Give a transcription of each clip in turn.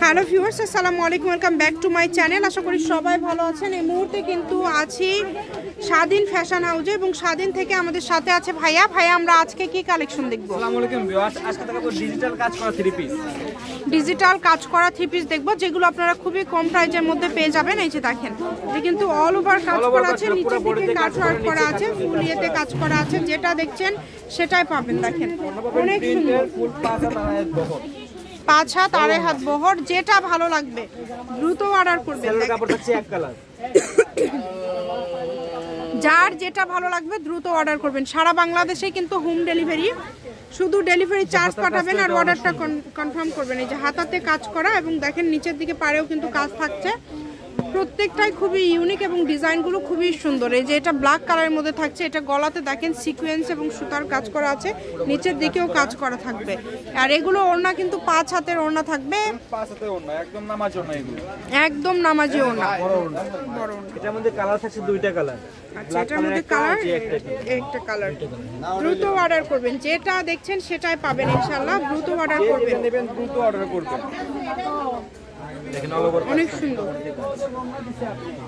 Hello viewers, আসসালামু আলাইকুম, welcome back to my channel. আশা করি সবাই ভালো আছেন। এই মুহূর্তে কিন্তু আছি স্বাধীন ফ্যাশন হাউসে এবং স্বাধীন থেকে আমাদের সাথে আছে ভাইয়া। আমরা আজকে কি কালেকশন দেখবো? আসসালামু আলাইকুম ভিউয়ার্স, আজকে দেখাবো ডিজিটাল কাজ করা থ্রি পিস। ডিজিটাল কাজ করা থ্রি পিস দেখবো, যেগুলো আপনারা খুবই কম প্রাইসের মধ্যে পেয়ে যাবেন। এই যে দেখেন, এটা কিন্তু অল ওভার কাজ করা আছে, নিচে থেকে কাজ ওয়ার্ক করা আছে, ফুল ইয়েতে কাজ করা আছে। যেটা দেখছেন সেটাই পাবেন। দেখেন অনেক সুন্দর, ফুল 5 হাত 2.5 হাত বহর, যেটা ভালো লাগবে দ্রুত অর্ডার করবেন। কাপড় থাকছে এক কালার, যার যেটা ভালো লাগবে দ্রুত অর্ডার করবেন। সারা বাংলাদেশে কিন্তু হোম ডেলিভারি, শুধু ডেলিভারি চার্জ পাঠাবেন আর অর্ডারটা কনফার্ম করবেন। এই যে হাতাতে কাজ করা এবং দেখেন নিচের দিকে পাড়েও কিন্তু কাজ থাকছে। প্রত্যেকটাই খুবই ইউনিক এবং ডিজাইনগুলো খুবই সুন্দর। এই যে এটা ব্ল্যাক কালারের মধ্যে থাকছে, এটা গলাতে দেখেন সিকোয়েন্স এবং সুতার কাজ করা আছে, নিচের দিকেও কাজ করা থাকবে। আর এগুলো ওড়না কিন্তু 5 হাতের ওড়না থাকবে, 5 হাতের ওড়না, একদম নামাজি ওড়না, এগুলো একদম নামাজি ওড়না, বড় ওড়না। এটার মধ্যে কালার থাকছে দুইটা কালার। আচ্ছা, এটার মধ্যে কালার একটা কালার। দ্রুত অর্ডার করবেন, যেটা দেখছেন সেটাই পাবেন ইনশাআল্লাহ। দ্রুত অর্ডার করবেন, দ্রুত অর্ডার করবেন। দেখেন অল ওভার অনেক সুন্দর।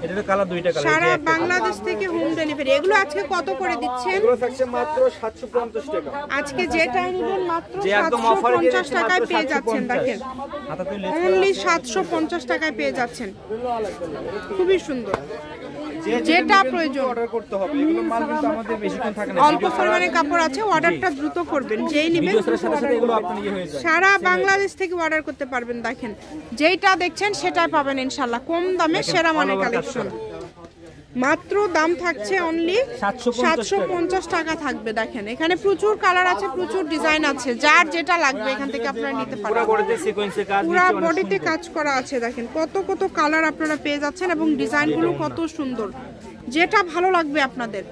এটার কালার দুইটা কালার। সারা বাংলাদেশ থেকে হোম ডেলিভারি। এগুলো আজকে কত করে দিচ্ছেন? এগুলো থাকছে মাত্র 750 টাকা। আজকে যেটা নেবেন মাত্র 750 টাকায় পেয়ে যাচ্ছেন। দেখেন অনলি 750 টাকায় পেয়ে যাচ্ছেন, খুবই সুন্দর। যেটা প্রয়োজন অর্ডার করতে হবে। এগুলো মাল কিন্তু আমাদের বেশিক্ষণ থাকে না, অল্প পরিমাণে কাপড় আছে, অর্ডারটা দ্রুত করবেন। যেই নেবেন সাথে সাথে এগুলো আপনার হয়ে যায়। সারা বাংলাদেশ থেকে অর্ডার করতে পারবেন। দেখেন যেটা দেখছেন সেটাই পাবেন ইনশাআল্লাহ, কম দামে সেরা মানের কালেকশন। মাত্র দাম থাকছে অনলি 750 টাকা থাকবে। দেখেন এখানে প্রচুর কালার আছে, প্রচুর ডিজাইন আছে, যার যেটা লাগবে এখান থেকে আপনারা নিতে পারেন। পুরো বডিতে সিকোয়েন্সের কাজ, পুরো বডিতে কাজ করা আছে। দেখেন কত কালার আপনারা পেয়ে যাচ্ছেন এবং ডিজাইনগুলো কত সুন্দর। যেটা ভালো লাগবে আপনাদের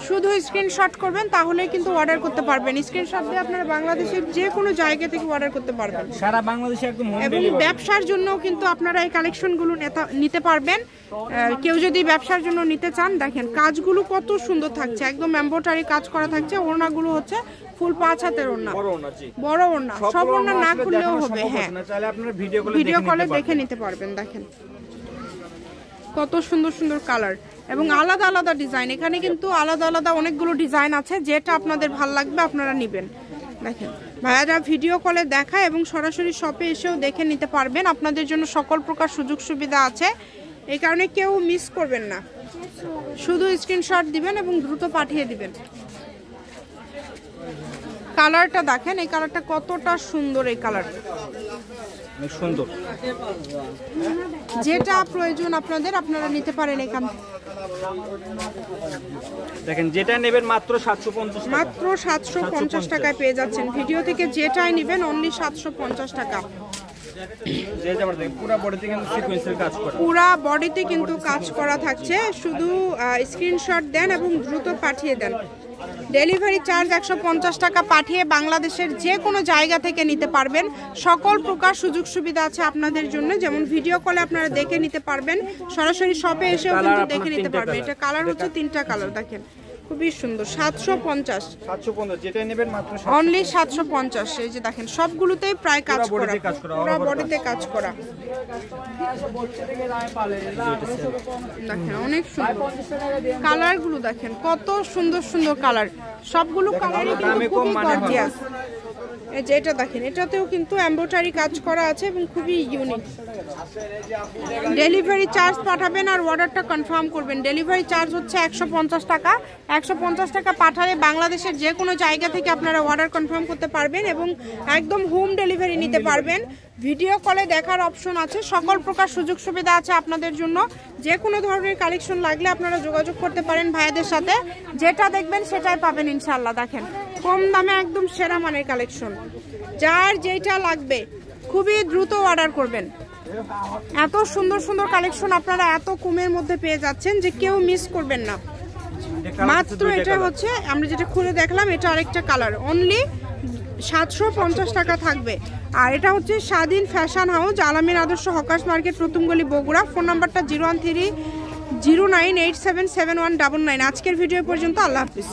শুধু স্ক্রিনশট করবেন, তাহলেই কিন্তু অর্ডার করতে পারবেন। স্ক্রিনশট দিয়ে আপনারা বাংলাদেশের যে কোনো জায়গা থেকে অর্ডার করতে পারবেন। সারা বাংলাদেশে একদম হোম এবং ডেলিভারি। ব্যবসার জন্য কিন্তু আপনারা এই কালেকশনগুলো নিতে পারবেন। কেউ যদি ব্যবসার জন্য নিতে চান, দেখেন কাজগুলো কত সুন্দর থাকছে, একদম এমব্রয়ডারি কাজ করা থাকছে। ওড়নাগুলো হচ্ছে ফুল 5 হাতের ওড়না, বড় ওড়না। সব ওড়না না খুললেও হবে, হ্যাঁ চাইলে আপনারা ভিডিও কলে দেখে নিতে পারবেন। দেখেন কত সুন্দর সুন্দর কালার এবং আলাদা আলাদা ডিজাইন। এখানে কিন্তু আলাদা আলাদা অনেকগুলো ডিজাইন আছে, যেটা আপনাদের ভালো লাগবে আপনারা নেবেন। দেখেন ভাইয়ারা ভিডিও কলে দেখায় এবং সরাসরি শপে এসেও দেখে নিতে পারবেন। আপনাদের জন্য সকল প্রকার সুযোগ সুবিধা আছে, এই কারণে কেউ মিস করবেন না। শুধু স্ক্রিনশট দিবেন এবং দ্রুত পাঠিয়ে দিবেন। কালারটা দেখেন, এই কালারটা কতটা সুন্দর। এই কালার অনেক সুন্দর, যেটা প্রয়োজন আপনাদের আপনারা নিতে পারেন এখান থেকে। দেখেন যেটা নেবেন মাত্র 750 টাকা, মাত্র 750 টাকায় পেয়ে যাচ্ছেন। ভিডিও থেকে যেটাই নেবেন অনলি 750 টাকা। পুরো বডিতে কিন্তু সিকোয়েন্সের কাজ করা, পুরো বডিতে কিন্তু কাজ করা থাকছে। শুধু স্ক্রিনশট দেন এবং দ্রুত পাঠিয়ে দেন। ডেলিভারি চার্জ 150 টাকা, পাঠিয়ে বাংলাদেশের যে কোনো জায়গা থেকে নিতে পারবেন। সকল প্রকার সুযোগ সুবিধা আছে আপনাদের জন্য, যেমন ভিডিও কলে আপনারা দেখে নিতে পারবেন, সরাসরি শপে এসেও কিন্তু দেখে নিতে পারবেন। এটা কালার হচ্ছে 3টা কালার। দেখেন খুবই সুন্দর। 750 যেটা নেবেন মাত্র অনলি 750। এই যে দেখেন সবগুলোতেই প্রায় কাজ করা, পুরো বডিতে কাজ করা। দেখেন অনেক সুন্দর কালারগুলো, দেখেন কত সুন্দর সুন্দর কালার। সবগুলো কালারই কিন্তু খুবই গর্জিয়াস। এই যে এটা দেখেন, এটাতেও কিন্তু এমব্রয়ডারি কাজ করা আছে এবং খুবই ইউনিক। ডেলিভারি চার্জ পাঠাবেন আর অর্ডারটা কনফার্ম করবেন। ডেলিভারি চার্জ হচ্ছে 150 টাকা। 150 টাকা পাঠালে বাংলাদেশের যে কোনো জায়গা থেকে আপনারা অর্ডার কনফার্ম করতে পারবেন এবং একদম হোম ডেলিভারি নিতে পারবেন। ভিডিও কলে দেখার অপশন আছে, সকল প্রকার সুযোগ সুবিধা আছে আপনাদের জন্য। যে কোনো ধরনের কালেকশন লাগলে আপনারা যোগাযোগ করতে পারেন ভাইয়াদের সাথে। যেটা দেখবেন সেটাই পাবেন ইনশাআল্লাহ। দেখেন কম দামে একদম সেরা মানের কালেকশন। যার যেটা লাগবে খুবই দ্রুত অর্ডার করবেন। এত সুন্দর সুন্দর কালেকশন আপনারা এত কমের মধ্যে পেয়ে যাচ্ছেন যে কেউ মিস করবেন না। মাত্র এটা হচ্ছে আমরা যেটা খুলে দেখলাম, এটা আরেকটা কালার। অনলি 750 টাকা থাকবে। আর এটা হচ্ছে স্বাধীন ফ্যাশন হাউস, আলামিন আদর্শ হকার্স মার্কেট, প্রথম গলি, বগুড়া। ফোন নাম্বারটা 01309877199। আজকের ভিডিও পর্যন্ত। আল্লাহ হাফিজ।